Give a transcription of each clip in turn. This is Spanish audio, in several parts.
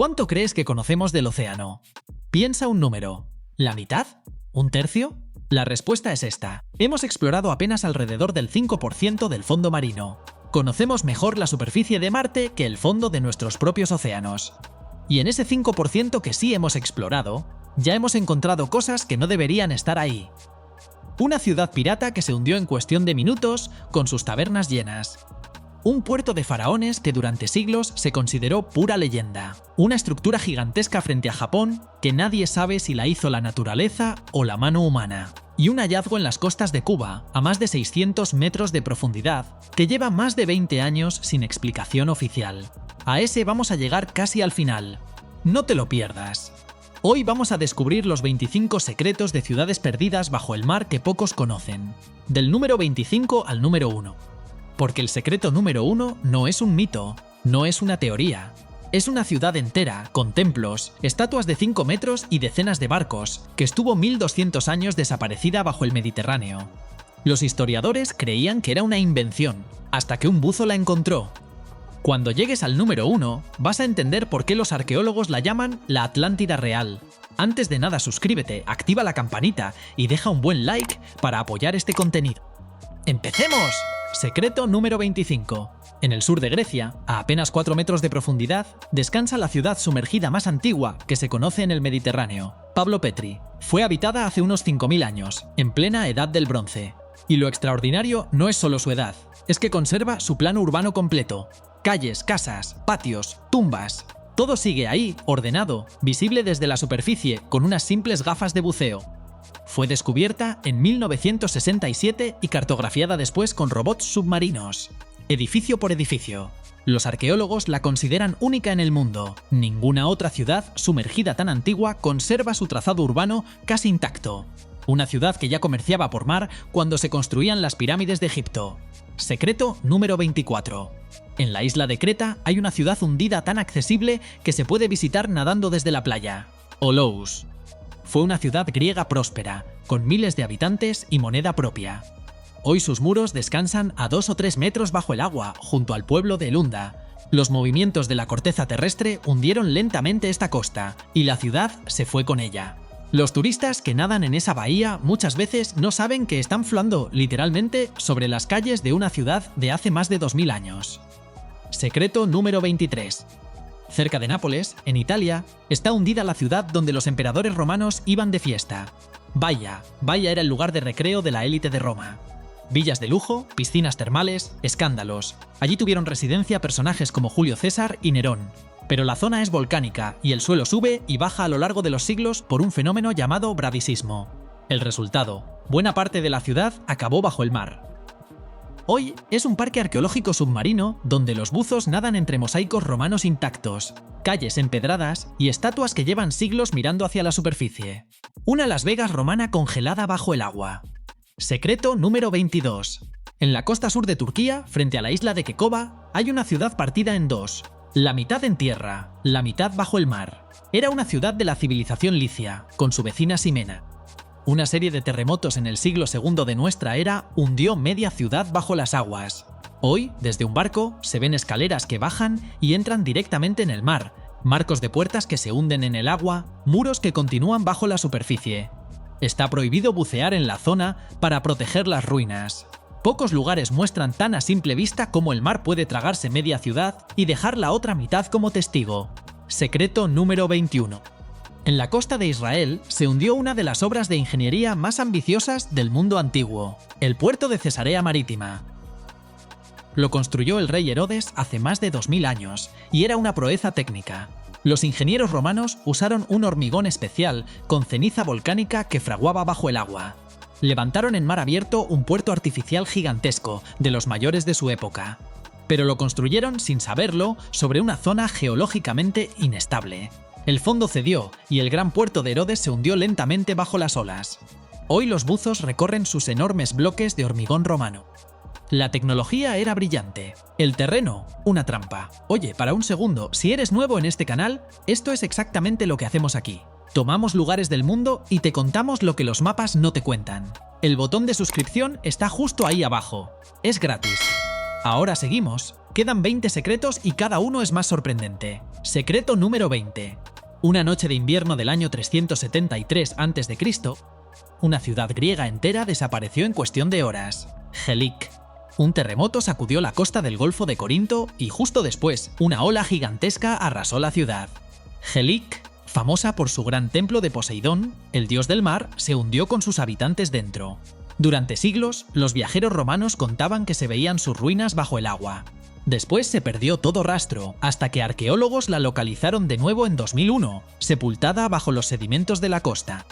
¿Cuánto crees que conocemos del océano? Piensa un número. ¿La mitad? ¿Un tercio? La respuesta es esta. Hemos explorado apenas alrededor del 5% del fondo marino. Conocemos mejor la superficie de Marte que el fondo de nuestros propios océanos. Y en ese 5% que sí hemos explorado, ya hemos encontrado cosas que no deberían estar ahí. Una ciudad pirata que se hundió en cuestión de minutos con sus tabernas llenas. Un puerto de faraones que durante siglos se consideró pura leyenda. Una estructura gigantesca frente a Japón que nadie sabe si la hizo la naturaleza o la mano humana. Y un hallazgo en las costas de Cuba, a más de 600 metros de profundidad, que lleva más de 20 años sin explicación oficial. A ese vamos a llegar casi al final. No te lo pierdas. Hoy vamos a descubrir los 25 secretos de ciudades perdidas bajo el mar que pocos conocen. Del número 25 al número 1. Porque el secreto número 1 no es un mito, no es una teoría. Es una ciudad entera, con templos, estatuas de 5 metros y decenas de barcos, que estuvo 1200 años desaparecida bajo el Mediterráneo. Los historiadores creían que era una invención, hasta que un buzo la encontró. Cuando llegues al número 1, vas a entender por qué los arqueólogos la llaman la Atlántida Real. Antes de nada, suscríbete, activa la campanita y deja un buen like para apoyar este contenido. ¡Empecemos! Secreto número 25. En el sur de Grecia, a apenas 4 metros de profundidad, descansa la ciudad sumergida más antigua que se conoce en el Mediterráneo, Pablo Petri. Fue habitada hace unos 5000 años, en plena Edad del Bronce. Y lo extraordinario no es solo su edad, es que conserva su plano urbano completo. Calles, casas, patios, tumbas. Todo sigue ahí, ordenado, visible desde la superficie con unas simples gafas de buceo. Fue descubierta en 1967 y cartografiada después con robots submarinos. Edificio por edificio. Los arqueólogos la consideran única en el mundo. Ninguna otra ciudad sumergida tan antigua conserva su trazado urbano casi intacto. Una ciudad que ya comerciaba por mar cuando se construían las pirámides de Egipto. Secreto número 24. En la isla de Creta hay una ciudad hundida tan accesible que se puede visitar nadando desde la playa. Olous. Fue una ciudad griega próspera, con miles de habitantes y moneda propia. Hoy sus muros descansan a 2 o 3 metros bajo el agua, junto al pueblo de Elunda. Los movimientos de la corteza terrestre hundieron lentamente esta costa, y la ciudad se fue con ella. Los turistas que nadan en esa bahía muchas veces no saben que están flotando literalmente sobre las calles de una ciudad de hace más de 2000 años. Secreto número 23. Cerca de Nápoles, en Italia, está hundida la ciudad donde los emperadores romanos iban de fiesta. Baia era el lugar de recreo de la élite de Roma. Villas de lujo, piscinas termales, escándalos. Allí tuvieron residencia personajes como Julio César y Nerón. Pero la zona es volcánica y el suelo sube y baja a lo largo de los siglos por un fenómeno llamado bradisismo. El resultado: buena parte de la ciudad acabó bajo el mar. Hoy es un parque arqueológico submarino donde los buzos nadan entre mosaicos romanos intactos, calles empedradas y estatuas que llevan siglos mirando hacia la superficie. Una Las Vegas romana congelada bajo el agua. Secreto número 22. En la costa sur de Turquía, frente a la isla de Kekova, hay una ciudad partida en dos. La mitad en tierra, la mitad bajo el mar. Era una ciudad de la civilización licia, con su vecina Simena. Una serie de terremotos en el siglo II de nuestra era hundió media ciudad bajo las aguas. Hoy, desde un barco, se ven escaleras que bajan y entran directamente en el mar, marcos de puertas que se hunden en el agua, muros que continúan bajo la superficie. Está prohibido bucear en la zona para proteger las ruinas. Pocos lugares muestran tan a simple vista cómo el mar puede tragarse media ciudad y dejar la otra mitad como testigo. Secreto número 21. En la costa de Israel se hundió una de las obras de ingeniería más ambiciosas del mundo antiguo, el puerto de Cesarea Marítima. Lo construyó el rey Herodes hace más de 2000 años y era una proeza técnica. Los ingenieros romanos usaron un hormigón especial con ceniza volcánica que fraguaba bajo el agua. Levantaron en mar abierto un puerto artificial gigantesco, de los mayores de su época. Pero lo construyeron sin saberlo sobre una zona geológicamente inestable. El fondo cedió y el gran puerto de Herodes se hundió lentamente bajo las olas. Hoy los buzos recorren sus enormes bloques de hormigón romano. La tecnología era brillante. El terreno, una trampa. Oye, para un segundo, si eres nuevo en este canal, esto es exactamente lo que hacemos aquí. Tomamos lugares del mundo y te contamos lo que los mapas no te cuentan. El botón de suscripción está justo ahí abajo. Es gratis. Ahora seguimos. Quedan 20 secretos y cada uno es más sorprendente. Secreto número 20. Una noche de invierno del año 373 a.C., una ciudad griega entera desapareció en cuestión de horas. Gelic. Un terremoto sacudió la costa del Golfo de Corinto y justo después, una ola gigantesca arrasó la ciudad. Gelic, famosa por su gran templo de Poseidón, el dios del mar, se hundió con sus habitantes dentro. Durante siglos, los viajeros romanos contaban que se veían sus ruinas bajo el agua. Después se perdió todo rastro, hasta que arqueólogos la localizaron de nuevo en 2001, sepultada bajo los sedimentos de la costa.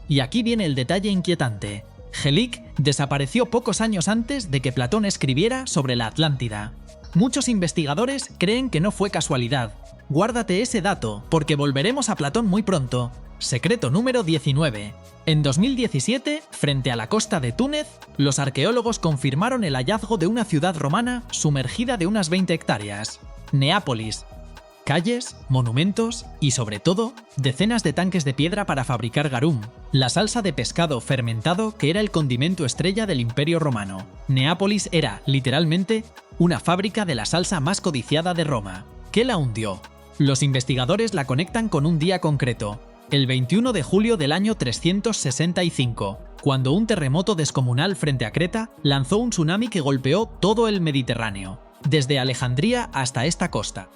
Y aquí viene el detalle inquietante. Gelic desapareció pocos años antes de que Platón escribiera sobre la Atlántida. Muchos investigadores creen que no fue casualidad. Guárdate ese dato, porque volveremos a Platón muy pronto. Secreto número 19. En 2017, frente a la costa de Túnez, los arqueólogos confirmaron el hallazgo de una ciudad romana sumergida de unas 20 hectáreas. Neápolis. Calles, monumentos y, sobre todo, decenas de tanques de piedra para fabricar garum, la salsa de pescado fermentado que era el condimento estrella del Imperio Romano. Neápolis era, literalmente, una fábrica de la salsa más codiciada de Roma. ¿Qué la hundió? Los investigadores la conectan con un día concreto, el 21 de julio del año 365, cuando un terremoto descomunal frente a Creta lanzó un tsunami que golpeó todo el Mediterráneo, desde Alejandría hasta esta costa.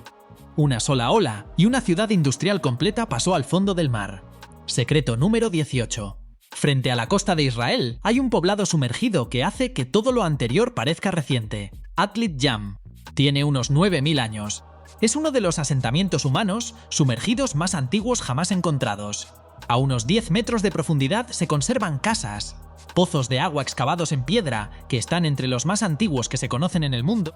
Una sola ola y una ciudad industrial completa pasó al fondo del mar. Secreto número 18. Frente a la costa de Israel hay un poblado sumergido que hace que todo lo anterior parezca reciente. Atlit Yam. Tiene unos 9000 años. Es uno de los asentamientos humanos sumergidos más antiguos jamás encontrados. A unos 10 metros de profundidad se conservan casas, pozos de agua excavados en piedra que están entre los más antiguos que se conocen en el mundo,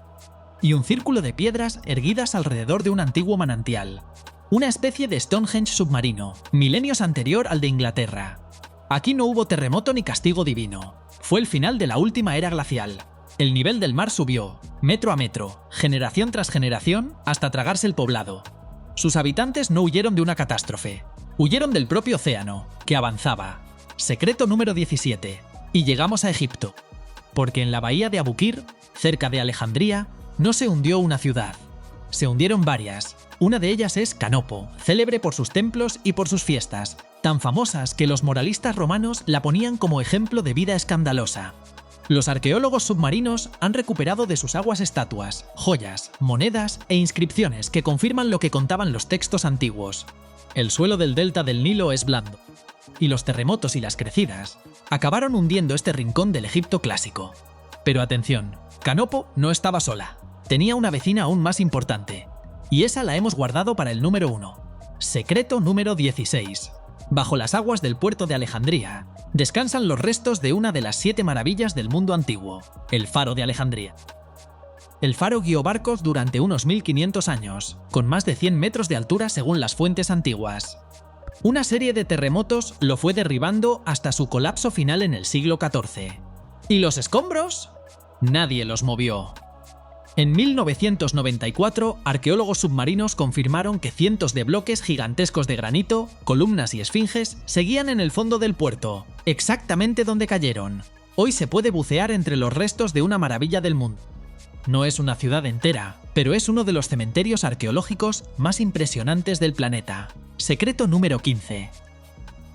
y un círculo de piedras erguidas alrededor de un antiguo manantial. Una especie de Stonehenge submarino, milenios anterior al de Inglaterra. Aquí no hubo terremoto ni castigo divino. Fue el final de la última era glacial. El nivel del mar subió, metro a metro, generación tras generación, hasta tragarse el poblado. Sus habitantes no huyeron de una catástrofe. Huyeron del propio océano, que avanzaba. Secreto número 17. Y llegamos a Egipto. Porque en la bahía de Abukir, cerca de Alejandría, no se hundió una ciudad. Se hundieron varias. Una de ellas es Canopo, célebre por sus templos y por sus fiestas, tan famosas que los moralistas romanos la ponían como ejemplo de vida escandalosa. Los arqueólogos submarinos han recuperado de sus aguas estatuas, joyas, monedas e inscripciones que confirman lo que contaban los textos antiguos. El suelo del delta del Nilo es blando, y los terremotos y las crecidas acabaron hundiendo este rincón del Egipto clásico. Pero atención, Canopo no estaba sola. Tenía una vecina aún más importante, y esa la hemos guardado para el número 1. Secreto número 16. Bajo las aguas del puerto de Alejandría, descansan los restos de una de las 7 maravillas del mundo antiguo, el Faro de Alejandría. El faro guió barcos durante unos 1500 años, con más de 100 metros de altura según las fuentes antiguas. Una serie de terremotos lo fue derribando hasta su colapso final en el siglo XIV. ¿Y los escombros? Nadie los movió. En 1994, arqueólogos submarinos confirmaron que cientos de bloques gigantescos de granito, columnas y esfinges seguían en el fondo del puerto, exactamente donde cayeron. Hoy se puede bucear entre los restos de una maravilla del mundo. No es una ciudad entera, pero es uno de los cementerios arqueológicos más impresionantes del planeta. Secreto número 15.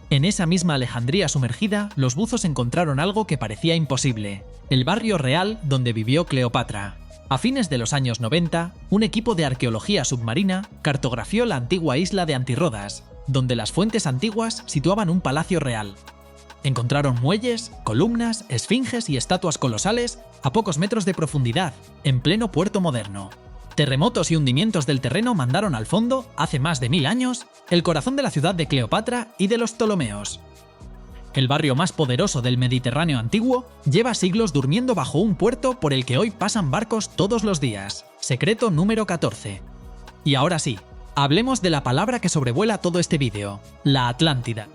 En esa misma Alejandría sumergida, los buzos encontraron algo que parecía imposible: el barrio real donde vivió Cleopatra. A fines de los años 90, un equipo de arqueología submarina cartografió la antigua isla de Antirrodas, donde las fuentes antiguas situaban un palacio real. Encontraron muelles, columnas, esfinges y estatuas colosales a pocos metros de profundidad, en pleno puerto moderno. Terremotos y hundimientos del terreno mandaron al fondo, hace más de 1000 años, el corazón de la ciudad de Cleopatra y de los Ptolomeos. El barrio más poderoso del Mediterráneo antiguo lleva siglos durmiendo bajo un puerto por el que hoy pasan barcos todos los días. Secreto número 14. Y ahora sí, hablemos de la palabra que sobrevuela todo este vídeo: la Atlántida.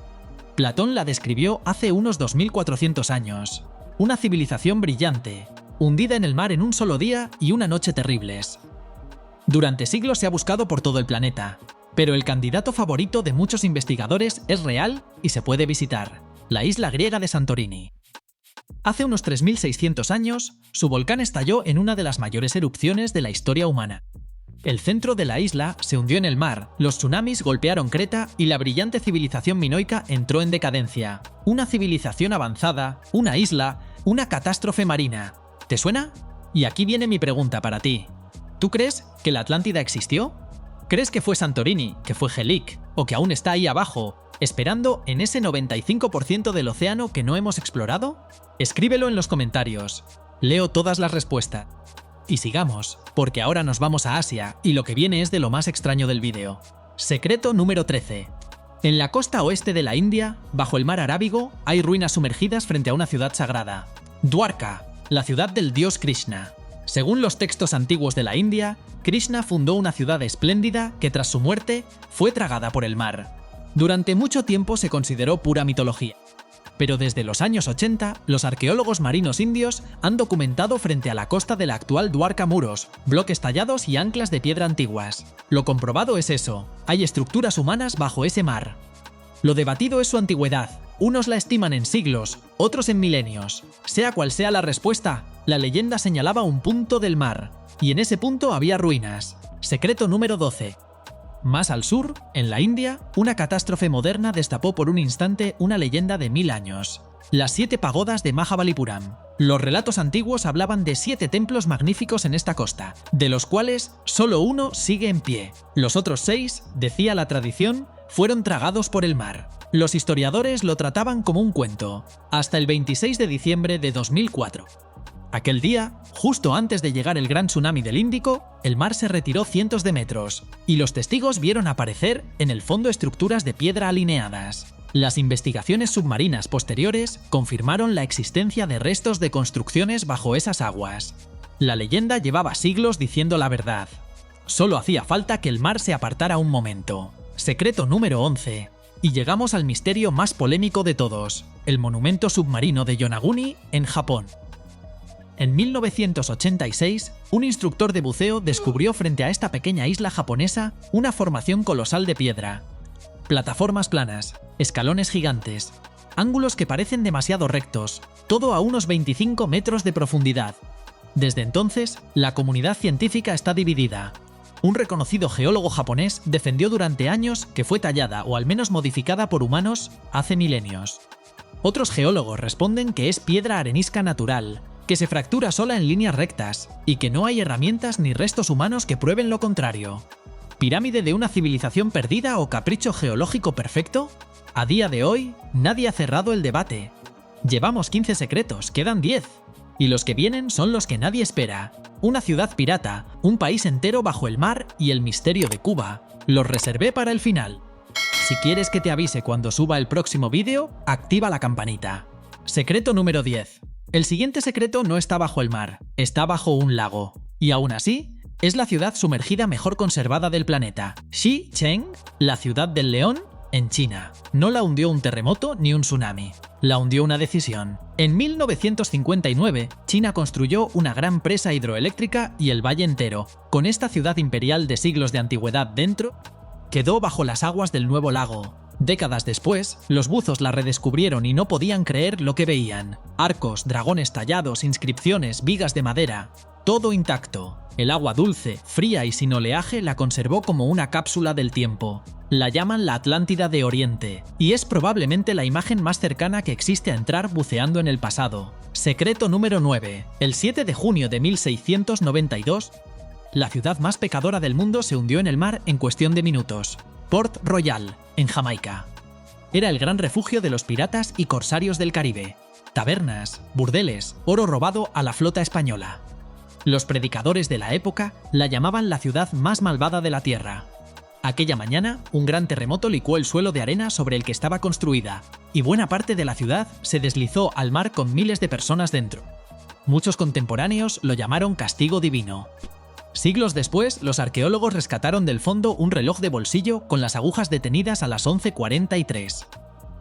Platón la describió hace unos 2400 años. Una civilización brillante, hundida en el mar en un solo día y una noche terribles. Durante siglos se ha buscado por todo el planeta, pero el candidato favorito de muchos investigadores es real y se puede visitar: la isla griega de Santorini. Hace unos 3600 años, su volcán estalló en una de las mayores erupciones de la historia humana. El centro de la isla se hundió en el mar, los tsunamis golpearon Creta y la brillante civilización minoica entró en decadencia. Una civilización avanzada, una isla, una catástrofe marina. ¿Te suena? Y aquí viene mi pregunta para ti. ¿Tú crees que la Atlántida existió? ¿Crees que fue Santorini, que fue Helic, o que aún está ahí abajo, esperando en ese 95% del océano que no hemos explorado? Escríbelo en los comentarios. Leo todas las respuestas. Y sigamos, porque ahora nos vamos a Asia y lo que viene es de lo más extraño del vídeo. Secreto número 13. En la costa oeste de la India, bajo el mar Arábigo, hay ruinas sumergidas frente a una ciudad sagrada. Dwarka, la ciudad del dios Krishna. Según los textos antiguos de la India, Krishna fundó una ciudad espléndida que tras su muerte fue tragada por el mar. Durante mucho tiempo se consideró pura mitología. Pero desde los años 80, los arqueólogos marinos indios han documentado frente a la costa de la actual Dwarka muros, bloques tallados y anclas de piedra antiguas. Lo comprobado es eso, hay estructuras humanas bajo ese mar. Lo debatido es su antigüedad, unos la estiman en siglos, otros en milenios. Sea cual sea la respuesta, la leyenda señalaba un punto del mar, y en ese punto había ruinas. Secreto número 12. Más al sur, en la India, una catástrofe moderna destapó por un instante una leyenda de 1000 años. Las 7 pagodas de Mahabalipuram. Los relatos antiguos hablaban de 7 templos magníficos en esta costa, de los cuales solo uno sigue en pie. Los otros 6, decía la tradición, fueron tragados por el mar. Los historiadores lo trataban como un cuento, hasta el 26 de diciembre de 2004. Aquel día, justo antes de llegar el gran tsunami del Índico, el mar se retiró cientos de metros, y los testigos vieron aparecer en el fondo estructuras de piedra alineadas. Las investigaciones submarinas posteriores confirmaron la existencia de restos de construcciones bajo esas aguas. La leyenda llevaba siglos diciendo la verdad. Solo hacía falta que el mar se apartara un momento. Secreto número 11. Y llegamos al misterio más polémico de todos, el monumento submarino de Yonaguni, en Japón. En 1986, un instructor de buceo descubrió frente a esta pequeña isla japonesa una formación colosal de piedra. Plataformas planas, escalones gigantes, ángulos que parecen demasiado rectos, todo a unos 25 metros de profundidad. Desde entonces, la comunidad científica está dividida. Un reconocido geólogo japonés defendió durante años que fue tallada o al menos modificada por humanos hace milenios. Otros geólogos responden que es piedra arenisca natural, que se fractura sola en líneas rectas y que no hay herramientas ni restos humanos que prueben lo contrario. ¿Pirámide de una civilización perdida o capricho geológico perfecto? A día de hoy, nadie ha cerrado el debate. Llevamos 15 secretos, quedan 10. Y los que vienen son los que nadie espera. Una ciudad pirata, un país entero bajo el mar y el misterio de Cuba. Los reservé para el final. Si quieres que te avise cuando suba el próximo vídeo, activa la campanita. Secreto número 10. El siguiente secreto no está bajo el mar, está bajo un lago. Y aún así, es la ciudad sumergida mejor conservada del planeta. Xicheng, la ciudad del león, en China. No la hundió un terremoto ni un tsunami. La hundió una decisión. En 1959, China construyó una gran presa hidroeléctrica y el valle entero, con esta ciudad imperial de siglos de antigüedad dentro, quedó bajo las aguas del nuevo lago. Décadas después, los buzos la redescubrieron y no podían creer lo que veían. Arcos, dragones tallados, inscripciones, vigas de madera, todo intacto. El agua dulce, fría y sin oleaje la conservó como una cápsula del tiempo. La llaman la Atlántida de Oriente, y es probablemente la imagen más cercana que existe a entrar buceando en el pasado. Secreto número 9. El 7 de junio de 1692, la ciudad más pecadora del mundo se hundió en el mar en cuestión de minutos. Port Royal, en Jamaica. Era el gran refugio de los piratas y corsarios del Caribe. Tabernas, burdeles, oro robado a la flota española. Los predicadores de la época la llamaban la ciudad más malvada de la tierra. Aquella mañana, un gran terremoto licuó el suelo de arena sobre el que estaba construida, y buena parte de la ciudad se deslizó al mar con miles de personas dentro. Muchos contemporáneos lo llamaron castigo divino. Siglos después, los arqueólogos rescataron del fondo un reloj de bolsillo con las agujas detenidas a las 11:43.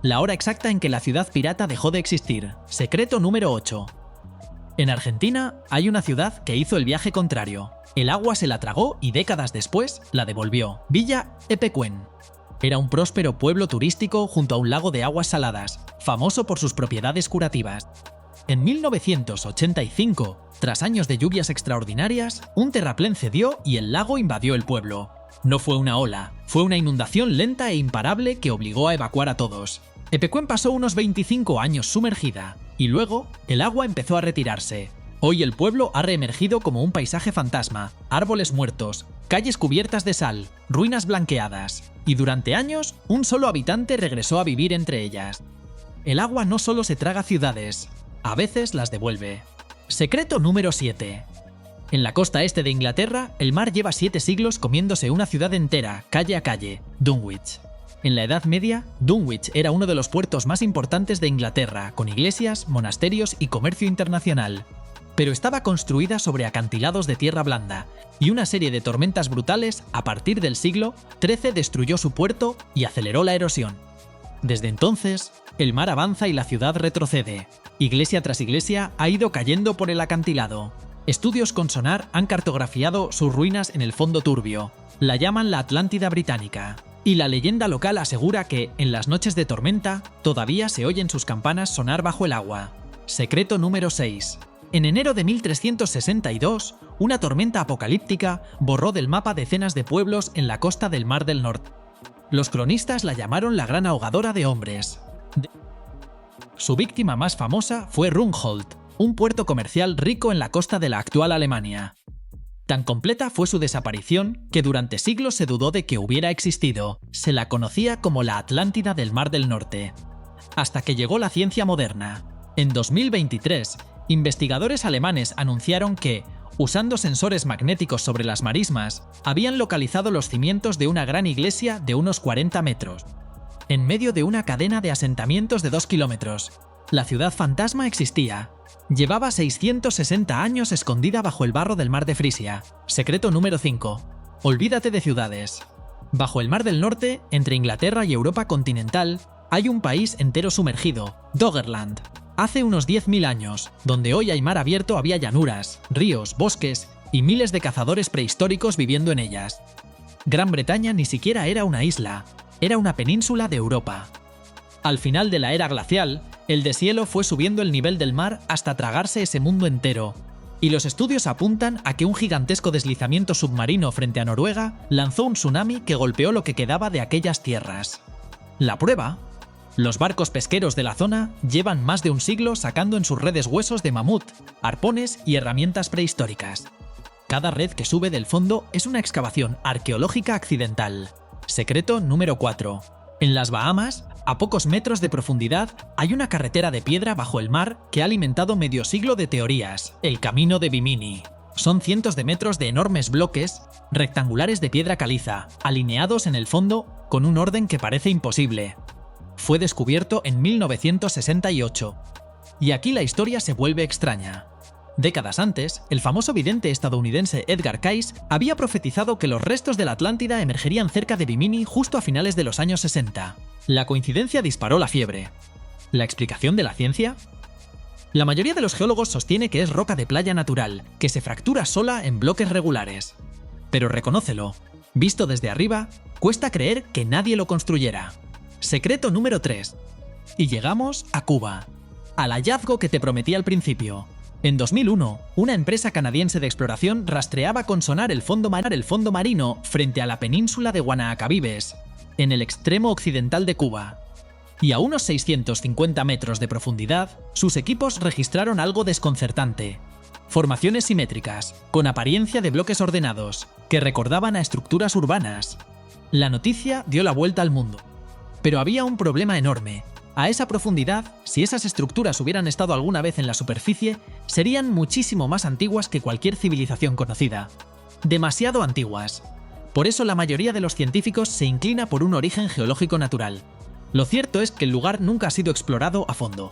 La hora exacta en que la ciudad pirata dejó de existir. Secreto número 8. En Argentina hay una ciudad que hizo el viaje contrario. El agua se la tragó y décadas después la devolvió. Villa Epecuén. Era un próspero pueblo turístico junto a un lago de aguas saladas, famoso por sus propiedades curativas. En 1985, tras años de lluvias extraordinarias, un terraplén cedió y el lago invadió el pueblo. No fue una ola, fue una inundación lenta e imparable que obligó a evacuar a todos. Epecuén pasó unos 25 años sumergida, y luego el agua empezó a retirarse. Hoy el pueblo ha reemergido como un paisaje fantasma, árboles muertos, calles cubiertas de sal, ruinas blanqueadas, y durante años un solo habitante regresó a vivir entre ellas. El agua no solo se traga ciudades, a veces las devuelve. Secreto número 7. En la costa este de Inglaterra, el mar lleva 7 siglos comiéndose una ciudad entera, calle a calle, Dunwich. En la Edad Media, Dunwich era uno de los puertos más importantes de Inglaterra, con iglesias, monasterios y comercio internacional. Pero estaba construida sobre acantilados de tierra blanda, y una serie de tormentas brutales a partir del siglo XIII destruyó su puerto y aceleró la erosión. Desde entonces, el mar avanza y la ciudad retrocede. Iglesia tras iglesia ha ido cayendo por el acantilado. Estudios con sonar han cartografiado sus ruinas en el fondo turbio. La llaman la Atlántida británica. Y la leyenda local asegura que, en las noches de tormenta, todavía se oyen sus campanas sonar bajo el agua. Secreto número 6. En enero de 1362, una tormenta apocalíptica borró del mapa decenas de pueblos en la costa del Mar del Norte. Los cronistas la llamaron la Gran Ahogadora de Hombres. Su víctima más famosa fue Rungholt, un puerto comercial rico en la costa de la actual Alemania. Tan completa fue su desaparición que durante siglos se dudó de que hubiera existido. Se la conocía como la Atlántida del Mar del Norte. Hasta que llegó la ciencia moderna. En 2023, investigadores alemanes anunciaron que, usando sensores magnéticos sobre las marismas, habían localizado los cimientos de una gran iglesia de unos 40 metros. En medio de una cadena de asentamientos de 2 kilómetros. La ciudad fantasma existía. Llevaba 660 años escondida bajo el barro del mar de Frisia. Secreto número 5. Olvídate de ciudades. Bajo el Mar del Norte, entre Inglaterra y Europa continental, hay un país entero sumergido, Doggerland. Hace unos 10.000 años, donde hoy hay mar abierto, había llanuras, ríos, bosques y miles de cazadores prehistóricos viviendo en ellas. Gran Bretaña ni siquiera era una isla, era una península de Europa. Al final de la era glacial, el deshielo fue subiendo el nivel del mar hasta tragarse ese mundo entero, y los estudios apuntan a que un gigantesco deslizamiento submarino frente a Noruega lanzó un tsunami que golpeó lo que quedaba de aquellas tierras. La prueba: los barcos pesqueros de la zona llevan más de un siglo sacando en sus redes huesos de mamut, arpones y herramientas prehistóricas. Cada red que sube del fondo es una excavación arqueológica accidental. Secreto número 4. En las Bahamas, a pocos metros de profundidad, hay una carretera de piedra bajo el mar que ha alimentado medio siglo de teorías, el Camino de Bimini. Son cientos de metros de enormes bloques rectangulares de piedra caliza, alineados en el fondo con un orden que parece imposible. Fue descubierto en 1968. Y aquí la historia se vuelve extraña. Décadas antes, el famoso vidente estadounidense Edgar Cayce había profetizado que los restos de la Atlántida emergerían cerca de Bimini justo a finales de los años 60. La coincidencia disparó la fiebre. ¿La explicación de la ciencia? La mayoría de los geólogos sostiene que es roca de playa natural, que se fractura sola en bloques regulares. Pero reconócelo, visto desde arriba, cuesta creer que nadie lo construyera. Secreto número 3. Y llegamos a Cuba. Al hallazgo que te prometí al principio. En 2001, una empresa canadiense de exploración rastreaba con sonar el fondo marino frente a la península de Guanaacabibes, en el extremo occidental de Cuba. Y a unos 650 metros de profundidad, sus equipos registraron algo desconcertante. Formaciones simétricas, con apariencia de bloques ordenados, que recordaban a estructuras urbanas. La noticia dio la vuelta al mundo. Pero había un problema enorme. A esa profundidad, si esas estructuras hubieran estado alguna vez en la superficie, serían muchísimo más antiguas que cualquier civilización conocida. Demasiado antiguas. Por eso la mayoría de los científicos se inclina por un origen geológico natural. Lo cierto es que el lugar nunca ha sido explorado a fondo.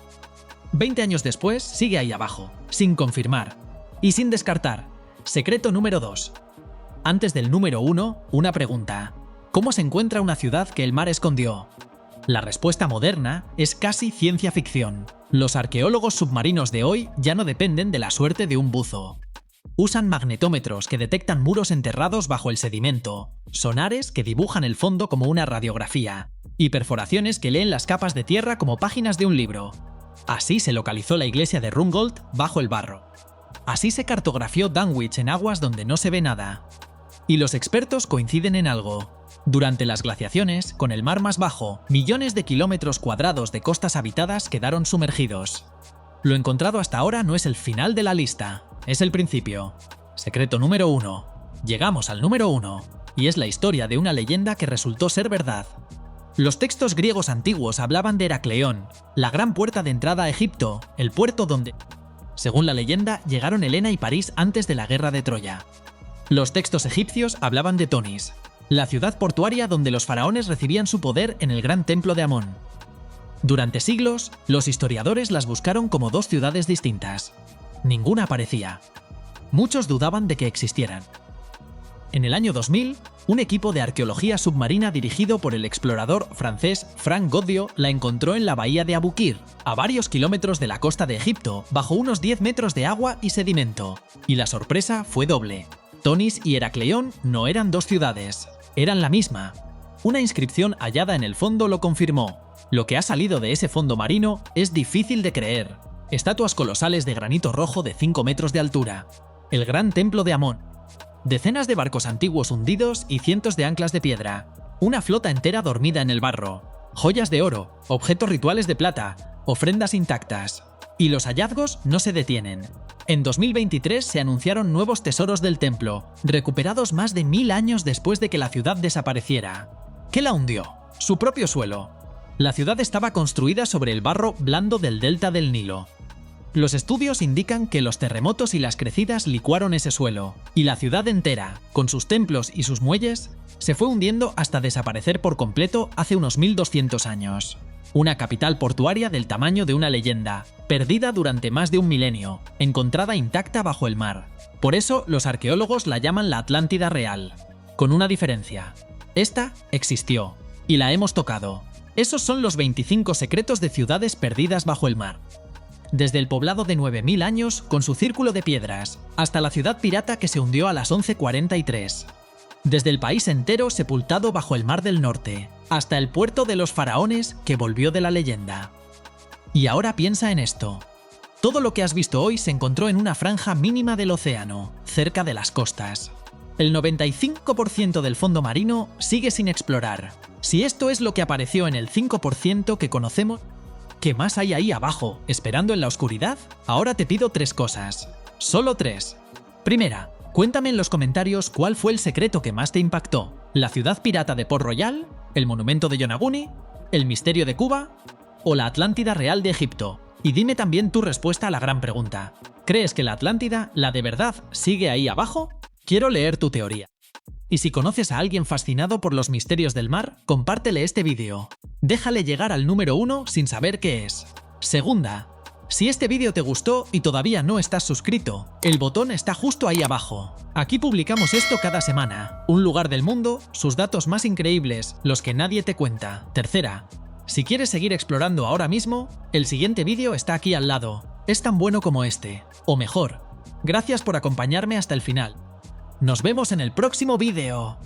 20 años después, sigue ahí abajo, sin confirmar. Y sin descartar. Secreto número 2. Antes del número 1, una pregunta. ¿Cómo se encuentra una ciudad que el mar escondió? La respuesta moderna es casi ciencia ficción. Los arqueólogos submarinos de hoy ya no dependen de la suerte de un buzo. Usan magnetómetros que detectan muros enterrados bajo el sedimento, sonares que dibujan el fondo como una radiografía, y perforaciones que leen las capas de tierra como páginas de un libro. Así se localizó la iglesia de Rundgold bajo el barro. Así se cartografió Dunwich en aguas donde no se ve nada. Y los expertos coinciden en algo. Durante las glaciaciones, con el mar más bajo, millones de kilómetros cuadrados de costas habitadas quedaron sumergidos. Lo encontrado hasta ahora no es el final de la lista, es el principio. Secreto número 1. Llegamos al número 1, y es la historia de una leyenda que resultó ser verdad. Los textos griegos antiguos hablaban de Heracleón, la gran puerta de entrada a Egipto, el puerto donde, según la leyenda, llegaron Helena y París antes de la guerra de Troya. Los textos egipcios hablaban de Tonis, la ciudad portuaria donde los faraones recibían su poder en el gran templo de Amón. Durante siglos, los historiadores las buscaron como dos ciudades distintas. Ninguna aparecía. Muchos dudaban de que existieran. En el año 2000, un equipo de arqueología submarina dirigido por el explorador francés Franck Goddio la encontró en la bahía de Abukir, a varios kilómetros de la costa de Egipto, bajo unos 10 metros de agua y sedimento. Y la sorpresa fue doble. Tonis y Heracleón no eran dos ciudades, eran la misma. Una inscripción hallada en el fondo lo confirmó. Lo que ha salido de ese fondo marino es difícil de creer. Estatuas colosales de granito rojo de 5 metros de altura. El gran templo de Amón. Decenas de barcos antiguos hundidos y cientos de anclas de piedra. Una flota entera dormida en el barro. Joyas de oro, objetos rituales de plata, ofrendas intactas. Y los hallazgos no se detienen. En 2023 se anunciaron nuevos tesoros del templo, recuperados más de 1000 años después de que la ciudad desapareciera. ¿Qué la hundió? Su propio suelo. La ciudad estaba construida sobre el barro blando del delta del Nilo. Los estudios indican que los terremotos y las crecidas licuaron ese suelo, y la ciudad entera, con sus templos y sus muelles, se fue hundiendo hasta desaparecer por completo hace unos 1200 años. Una capital portuaria del tamaño de una leyenda, perdida durante más de un milenio, encontrada intacta bajo el mar. Por eso los arqueólogos la llaman la Atlántida real, con una diferencia. Esta existió, y la hemos tocado. Esos son los 25 secretos de ciudades perdidas bajo el mar. Desde el poblado de 9000 años, con su círculo de piedras, hasta la ciudad pirata que se hundió a las 11:43. Desde el país entero sepultado bajo el Mar del Norte, hasta el puerto de los faraones que volvió de la leyenda. Y ahora piensa en esto. Todo lo que has visto hoy se encontró en una franja mínima del océano, cerca de las costas. El 95% del fondo marino sigue sin explorar. Si esto es lo que apareció en el 5% que conocemos, ¿qué más hay ahí abajo, esperando en la oscuridad? Ahora te pido 3 cosas. Solo 3. Primera, cuéntame en los comentarios cuál fue el secreto que más te impactó. ¿La ciudad pirata de Port Royal? ¿El monumento de Yonaguni? ¿El misterio de Cuba? ¿O la Atlántida real de Egipto? Y dime también tu respuesta a la gran pregunta. ¿Crees que la Atlántida, la de verdad, sigue ahí abajo? Quiero leer tu teoría. Y si conoces a alguien fascinado por los misterios del mar, compártele este vídeo. Déjale llegar al número 1 sin saber qué es. Segunda, si este vídeo te gustó y todavía no estás suscrito, el botón está justo ahí abajo. Aquí publicamos esto cada semana. Un lugar del mundo, sus datos más increíbles, los que nadie te cuenta. Tercera, si quieres seguir explorando ahora mismo, el siguiente vídeo está aquí al lado. Es tan bueno como este, o mejor. Gracias por acompañarme hasta el final. Nos vemos en el próximo vídeo.